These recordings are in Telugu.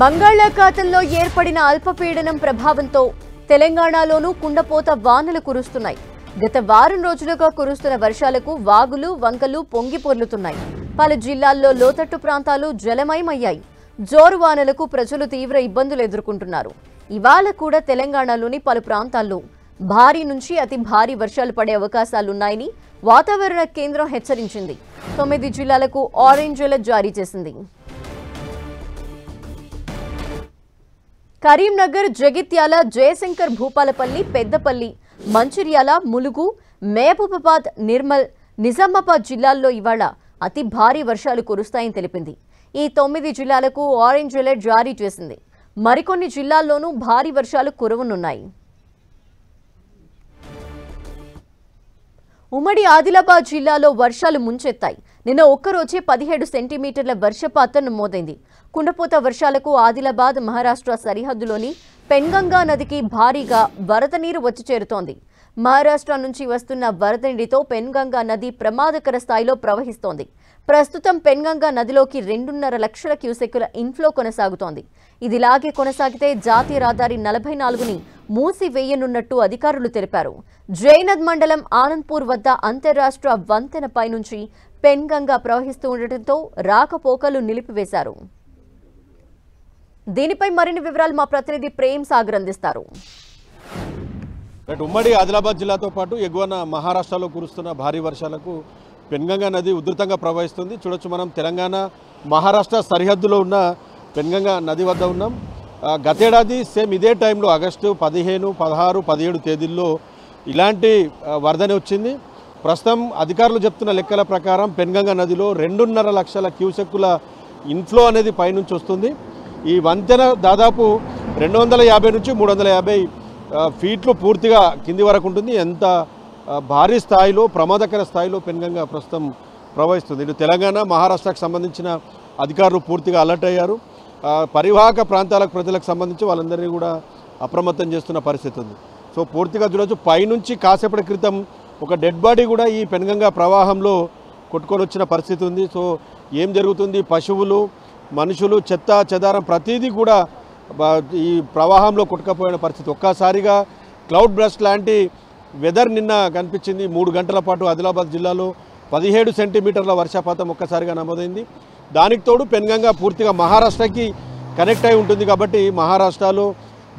బంగాళాఖాతంలో ఏర్పడిన అల్పపీడనం ప్రభావంతో తెలంగాణలోనూ కుండపోత వానలు కురుస్తున్నాయి. గత వారం రోజులుగా కురుస్తున్న వర్షాలకు వాగులు వంకలు పొంగి పొర్లుతున్నాయి. పలు జిల్లాల్లో లోతట్టు ప్రాంతాలు జలమయమయ్యాయి. జోరు వానలకు ప్రజలు తీవ్ర ఇబ్బందులు ఎదుర్కొంటున్నారు. ఇవాళ కూడా తెలంగాణలోని పలు ప్రాంతాల్లో భారీ నుంచి అతి భారీ వర్షాలు పడే అవకాశాలున్నాయని వాతావరణ కేంద్రం హెచ్చరించింది. 9 జిల్లాలకు ఆరెంజ్ అలర్ట్ జారీ చేసింది. కరీంనగర్, జగిత్యాల, జయశంకర్ భూపాలపల్లి, పెద్దపల్లి, మంచిర్యాల, ములుగు, మహబూబాబాద్, నిర్మల్, నిజామాబాద్ జిల్లాల్లో ఇవాళ అతి భారీ వర్షాలు కురుస్తాయని తెలిపింది. ఈ 9 జిల్లాలకు ఆరెంజ్ అలర్ట్ జారీ చేసింది. మరికొన్ని జిల్లాల్లోనూ భారీ వర్షాలు కురవనున్నాయి. ఉమ్మడి ఆదిలాబాద్ జిల్లాలో వర్షాలు ముంచెత్తాయి. నిన్న ఒక్కరోజే 17 సెంటీమీటర్ల వర్షపాతం నమోదైంది. కుండపోత వర్షాలకు ఆదిలాబాద్ మహారాష్ట్ర సరిహద్దులోని పెన్గంగా నదికి భారీగా వరద నీరు వచ్చి చేరుతోంది. మహారాష్ట్ర నుంచి వస్తున్న వరద నీటితో పెన్గంగా నది ప్రమాదకర స్థాయిలో ప్రవహిస్తోంది. ప్రస్తుతం పెన్గంగా నదిలోకి 2.5 లక్షల క్యూసెక్కుల ఇన్ఫ్లో కొనసాగుతోంది. ఇదిలాగే కొనసాగితే జాతీయ రహదారి 44ని మూసివేయనున్నట్టు అధికారులు తెలిపారు. జైనద్ మండలం ఆనంద్పూర్ వద్ద అంతర్రాష్ట్ర వంతెనపై నుంచి పెన్గంగా ప్రవహిస్తూ ఉండటంతో రాకపోకలు నిలిపివేశారు. దీనిపై మరిన్ని వివరాలు మా ప్రతినిధి ప్రేమ్ సాగర్ అందిస్తారు. ఉమ్మడి ఆదిలాబాద్ జిల్లాతో పాటు ఎగువన మహారాష్ట్రలో కురుస్తున్న భారీ వర్షాలకు పెన్గంగా నది ఉధృతంగా ప్రవహిస్తుంది. చూడొచ్చు, మనం తెలంగాణ మహారాష్ట్ర సరిహద్దులో ఉన్న పెన్గంగా నది వద్ద ఉన్నాం. గతేడాది సేమ్ ఇదే టైంలో ఆగస్టు 15, 16, 17 తేదీల్లో ఇలాంటి వరదనే వచ్చింది. ప్రస్తుతం అధికారులు చెప్తున్న లెక్కల ప్రకారం పెన్గంగా నదిలో 2.5 లక్షల క్యూసెక్కుల ఇన్ఫ్లో అనేది పైనుంచి వస్తుంది. ఈ వంతెన దాదాపు 250 నుంచి 350 ఫీట్లు పూర్తిగా కింది వరకు ఉంటుంది. ఎంత భారీ స్థాయిలో, ప్రమాదకర స్థాయిలో పెన్గంగా ప్రస్తుతం ప్రవహిస్తుంది. ఇటు తెలంగాణ, మహారాష్ట్రకు సంబంధించిన అధికారులు పూర్తిగా అలర్ట్ అయ్యారు. పరివాహక ప్రాంతాలకు ప్రజలకు సంబంధించి వాళ్ళందరినీ కూడా అప్రమత్తం చేస్తున్న పరిస్థితి ఉంది. సో పూర్తిగా చూడవచ్చు, పైనుంచి కాసేపటి క్రితం ఒక డెడ్ బాడీ కూడా ఈ పెన్గంగా ప్రవాహంలో కొట్టుకొని వచ్చిన పరిస్థితి ఉంది. సో ఏం జరుగుతుంది, పశువులు, మనుషులు, చెత్త చెదారం ప్రతిదీ కూడా ఈ ప్రవాహంలో కొట్టుకపోయిన పరిస్థితి. ఒక్కసారిగా క్లౌడ్ బ్రస్ట్ లాంటి వెదర్ నిన్న కనిపించింది. 3 గంటల పాటు ఆదిలాబాద్ జిల్లాలో 17 సెంటీమీటర్ల వర్షపాతం ఒక్కసారిగా నమోదైంది. దానికి తోడు పెన్గంగా పూర్తిగా మహారాష్ట్రకి కనెక్ట్ అయి ఉంటుంది కాబట్టి మహారాష్ట్రలో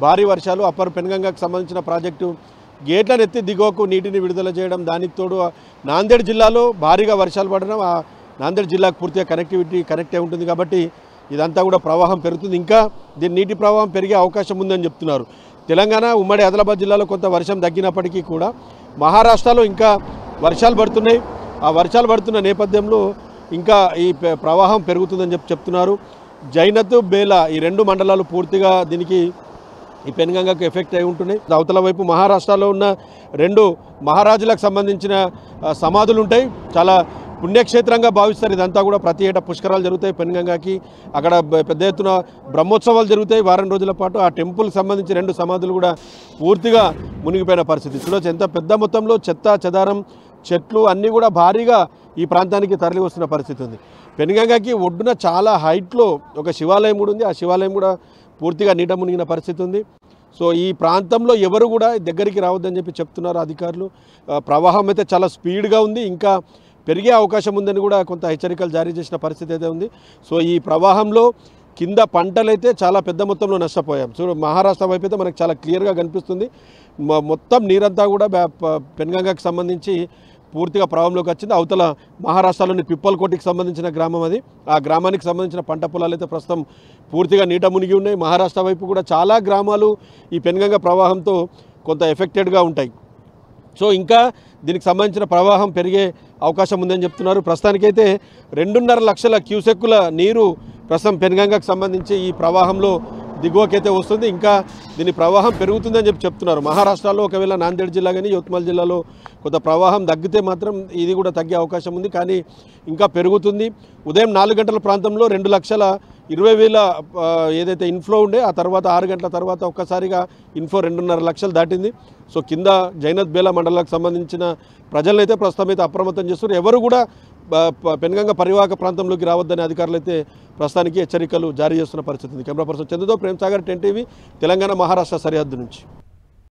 భారీ వర్షాలు. అప్పర్ పెన్గంగాకు సంబంధించిన ప్రాజెక్టు గేట్లను ఎత్తి దిగువకు నీటిని విడుదల చేయడం, దానికి తోడు నాందేడ్ జిల్లాలో భారీగా వర్షాలు పడడం, ఆ నాందేడ్ జిల్లాకు పూర్తిగా కనెక్ట్ అయి ఉంటుంది కాబట్టి ఇదంతా కూడా ప్రవాహం పెరుగుతుంది. ఇంకా దీని నీటి ప్రవాహం పెరిగే అవకాశం ఉందని చెప్తున్నారు. తెలంగాణ, ఉమ్మడి ఆదిలాబాద్ జిల్లాలో కొంత వర్షం తగ్గినప్పటికీ కూడా మహారాష్ట్రలో ఇంకా వర్షాలు పడుతున్నాయి. ఆ వర్షాలు పడుతున్న నేపథ్యంలో ఇంకా ఈ ప్రవాహం పెరుగుతుందని చెప్తున్నారు. జైనత్, బేలా ఈ 2 మండలాలు పూర్తిగా దీనికి ఈ పెన్గంగాకు ఎఫెక్ట్ అయి ఉంటున్నాయి. అవతల వైపు మహారాష్ట్రలో ఉన్న 2 మహారాజులకు సంబంధించిన సమాధులు ఉంటాయి. చాలా పుణ్యక్షేత్రంగా భావిస్తారు. ఇదంతా కూడా ప్రతి ఏటా పుష్కరాలు జరుగుతాయి పెన్గంగాకి. అక్కడ పెద్ద ఎత్తున బ్రహ్మోత్సవాలు జరుగుతాయి వారం రోజుల పాటు. ఆ టెంపుల్కి సంబంధించి 2 సమాధులు కూడా పూర్తిగా మునిగిపోయిన పరిస్థితి. చూడవచ్చు, ఎంత పెద్ద మొత్తంలో చెత్త చెదారం, చెట్లు అన్నీ కూడా భారీగా ఈ ప్రాంతానికి తరలి వస్తున్న పరిస్థితి ఉంది. పెన్గంగాకి ఒడ్డున చాలా హైట్లో ఒక శివాలయం కూడా ఉంది. ఆ శివాలయం కూడా పూర్తిగా నీట మునిగిన పరిస్థితి ఉంది. సో ఈ ప్రాంతంలో ఎవరు కూడా దగ్గరికి రావద్దని చెప్తున్నారు అధికారులు. ప్రవాహం అయితే చాలా స్పీడ్గా ఉంది, ఇంకా పెరిగే అవకాశం ఉందని కూడా కొంత హెచ్చరికలు జారీ చేసిన పరిస్థితి అయితే ఉంది. సో ఈ ప్రవాహంలో కింద పంటలైతే చాలా పెద్ద మొత్తంలో నష్టపోయాం. సో మహారాష్ట్ర వైపు అయితే మనకు చాలా క్లియర్గా కనిపిస్తుంది. మొత్తం నీరంతా కూడా పెన్గంగాకి సంబంధించి పూర్తిగా ప్రవాహంలోకి వచ్చింది. అవతల మహారాష్ట్రలోని పిప్పల్కోటికి సంబంధించిన గ్రామం అది. ఆ గ్రామానికి సంబంధించిన పంట పొలాలు అయితే ప్రస్తుతం పూర్తిగా నీట మునిగి ఉన్నాయి. మహారాష్ట్ర వైపు కూడా చాలా గ్రామాలు ఈ పెన్గంగా ప్రవాహంతో కొంత ఎఫెక్టెడ్గా ఉంటాయి. సో ఇంకా దీనికి సంబంధించిన ప్రవాహం పెరిగే అవకాశం ఉందని చెప్తున్నారు. ప్రస్తుతానికైతే 2.5 లక్షల క్యూసెక్కుల నీరు ప్రస్తుతం పెన్గంగాకు సంబంధించి ఈ ప్రవాహంలో దిగువకైతే వస్తుంది. ఇంకా దీని ప్రవాహం పెరుగుతుందని చెప్తున్నారు. మహారాష్ట్రలో ఒకవేళ నాందేడ్ జిల్లా కానీ యవత్మాల్ జిల్లాలో కొంత ప్రవాహం తగ్గితే మాత్రం ఇది కూడా తగ్గే అవకాశం ఉంది, కానీ ఇంకా పెరుగుతుంది. ఉదయం 4 గంటల ప్రాంతంలో 2,20,000 ఏదైతే ఇన్ఫ్లో ఉండే, ఆ తర్వాత 6 గంటల తర్వాత ఒక్కసారిగా ఇన్ఫ్లో 2.5 లక్షలు దాటింది. సో కింద జైనత్, బేలా మండలాలకు సంబంధించిన ప్రజలనైతే ప్రస్తుతం అయితే అప్రమత్తం చేస్తున్నారు. ఎవరు కూడా పెన్గంగ పరివాహక ప్రాంతంలోకి రావద్దని అధికారులు అయితే ప్రస్తుతానికి హెచ్చరికలు జారీ చేస్తున్న పరిస్థితి ఉంది. కెమెరా పర్సన్ చంద్రతో ప్రేమ్ సాగర్, 10 టీవీ, తెలంగాణ మహారాష్ట్ర సరిహద్దు నుంచి.